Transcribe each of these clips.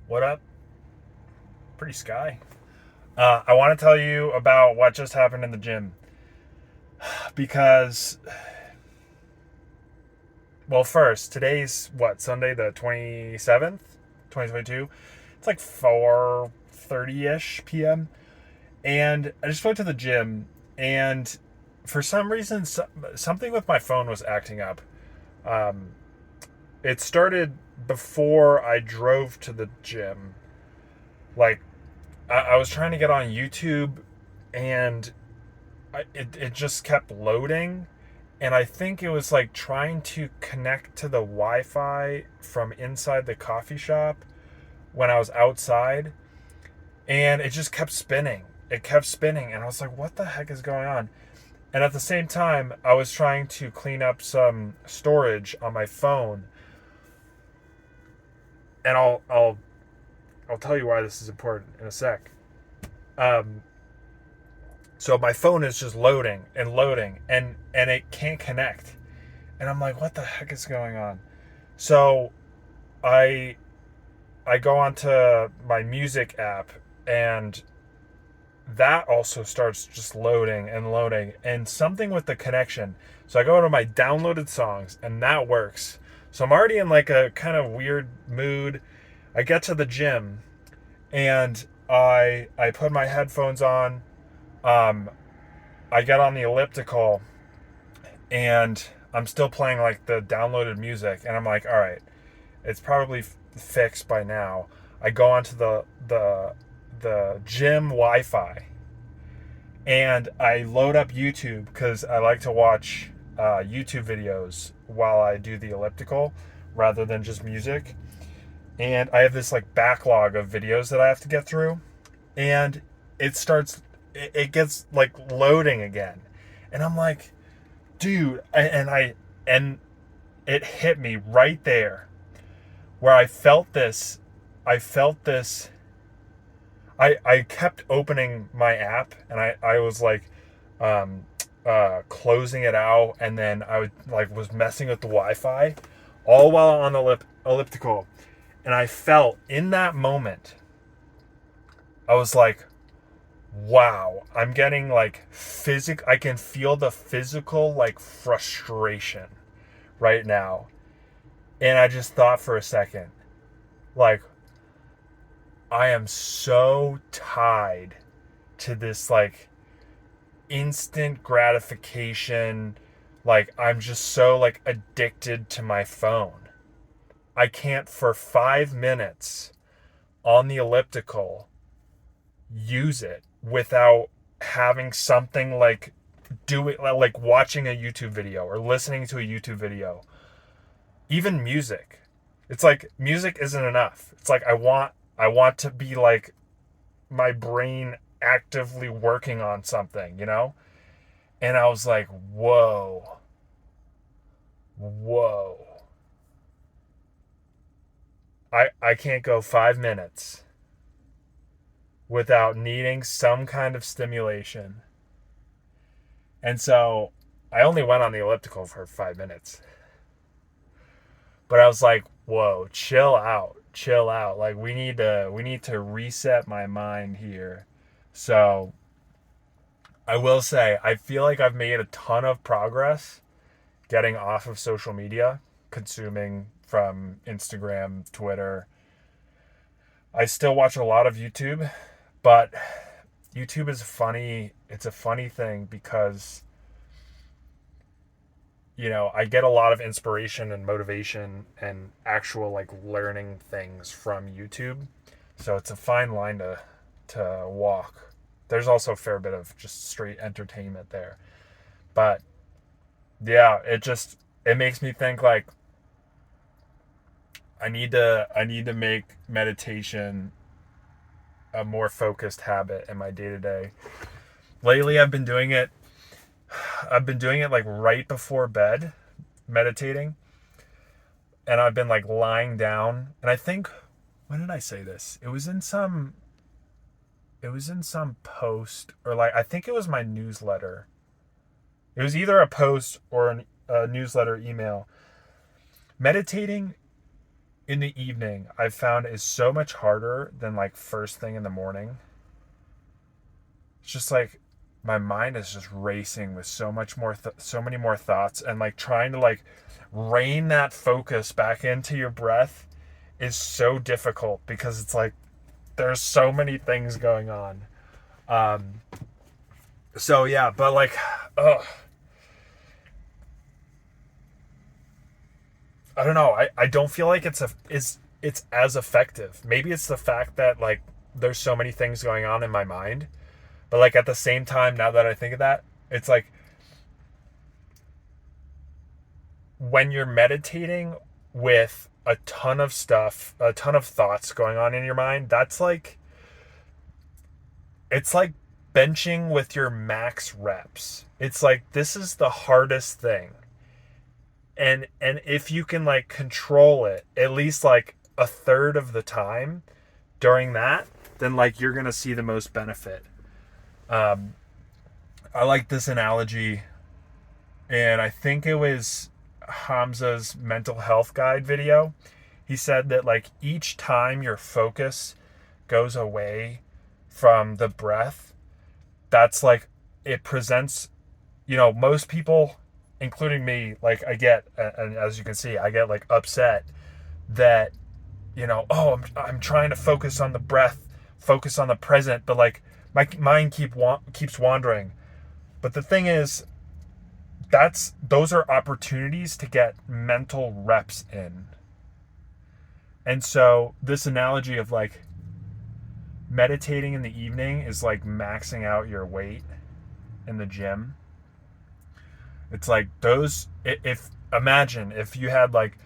What up? Pretty sky. I want to tell you about what just happened in the gym because, well, first, today's what, Sunday the 27th, 2022. It's like 4:30 ish p.m. And I just went to the gym, and for some reason, something with my phone was acting up. Um, it started before I drove to the gym. Like, I was trying to get on YouTube, and it just kept loading, and I think it was like trying to connect to the Wi-Fi from inside the coffee shop when I was outside, and it just kept spinning. It kept spinning, and I was like, what the heck is going on? And at the same time, I was trying to clean up some storage on my phone, and I'll tell you why this is important in a sec. Um, so my phone is just loading and loading, and it can't connect, and I'm like, what the heck is going on? So I I go onto my music app, and that also starts just loading and loading, and something with the connection. So I go to my downloaded songs, and that works. So I'm already in like a kind of weird mood. I get to the gym, and I put my headphones on. Um, I get on the elliptical, and I'm still playing like the downloaded music, and I'm like, all right, it's probably fixed by now. I go onto the gym Wi-Fi, and I load up YouTube because I like to watch YouTube videos while I do the elliptical rather than just music. And I have this like backlog of videos that I have to get through, and it gets like loading again, and I'm like, dude, and it hit me right there where I felt this. I kept opening my app, and I was like, um, closing it out, and then I would like was messing with the Wi-Fi, all while on the elliptical, and I felt in that moment, I was like, wow, I'm getting like I can feel the physical like frustration right now, and I just thought for a second, like, I am so tied to this like instant gratification. Like, I'm just so like addicted to my phone. I can't for 5 minutes on the elliptical use it without having something like doing, like watching a YouTube video or listening to a YouTube video. Even music. It's like music isn't enough. It's like I want to be like my brain actively working on something, you know? And I was like, whoa, whoa. I can't go 5 minutes without needing some kind of stimulation. And so I only went on the elliptical for 5 minutes. But I was like, whoa, chill out. Chill out. Like, we need to reset my mind here. So I will say I feel like I've made a ton of progress getting off of social media, consuming from Instagram, Twitter. I still watch a lot of YouTube, but YouTube is funny. It's a funny thing because, I get a lot of inspiration and motivation and actual like learning things from YouTube. So it's a fine line to walk. There's also a fair bit of just straight entertainment there. But yeah, it makes me think like I need to make meditation a more focused habit in my day to day. Lately I've been doing it like right before bed, meditating, and I've been like lying down, and I think, when did I say this? It was in some post, or like I think it was my newsletter. It was either a post or a newsletter email. Meditating in the evening, I've found is so much harder than like first thing in the morning. It's just like my mind is just racing with so many more thoughts, and like trying to like rein that focus back into your breath is so difficult because it's like there's so many things going on. Um, so yeah, but like, ugh, I don't know. I don't feel like it's as effective. Maybe it's the fact that like there's so many things going on in my mind, but like at the same time, now that I think of that, it's like when you're meditating with a ton of stuff, a ton of thoughts going on in your mind, that's like it's like benching with your max reps. It's like this is the hardest thing. And if you can like control it at least like a third of the time during that, then like you're going to see the most benefit. Um I like this analogy, and I think it was Hamza's mental health guide video. He said that like each time your focus goes away from the breath, that's like it presents, most people, including me, like I get, and as you can see, I get like upset that, oh, I'm trying to focus on the breath, focus on the present, but like my mind keeps wandering. But the thing is, those are opportunities to get mental reps in. And so this analogy of like meditating in the evening is like maxing out your weight in the gym. It's like those, if imagine if you had like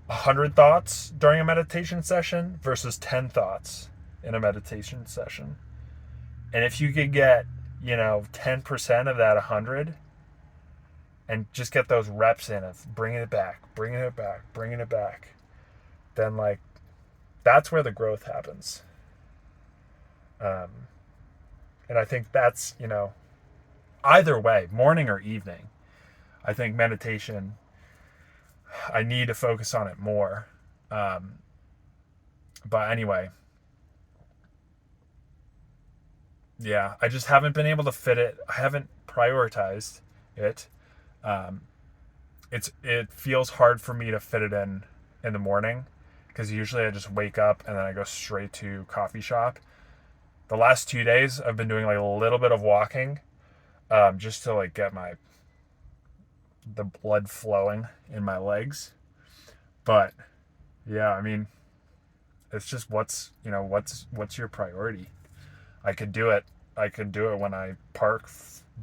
100 thoughts during a meditation session versus 10 thoughts in a meditation session. And if you could get, 10% of that 100 and just get those reps in of bringing it back, bringing it back, bringing it back, then like that's where the growth happens. Um, and I think that's, either way, morning or evening, I think meditation, I need to focus on it more. Um, but anyway, yeah, I just haven't been able to fit it. I haven't prioritized it. Um, it feels hard for me to fit it in the morning because usually I just wake up and then I go straight to coffee shop. The last 2 days I've been doing like a little bit of walking, just to like get the blood flowing in my legs. But yeah, I mean, it's just what's your priority. I could do it. I could do it when I park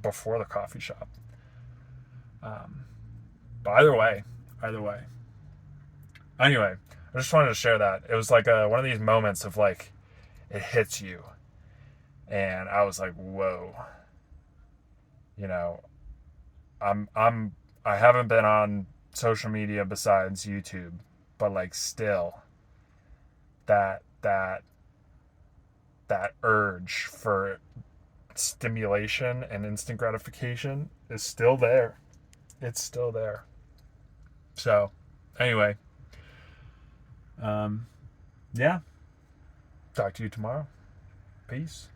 before the coffee shop. Um, but either way. Anyway, I just wanted to share that. It was like one of these moments of like it hits you, and I was like, whoa. You know, I haven't been on social media besides YouTube, but like still that that urge for stimulation and instant gratification is still there. It's still there. So, anyway, yeah. Talk to you tomorrow. Peace.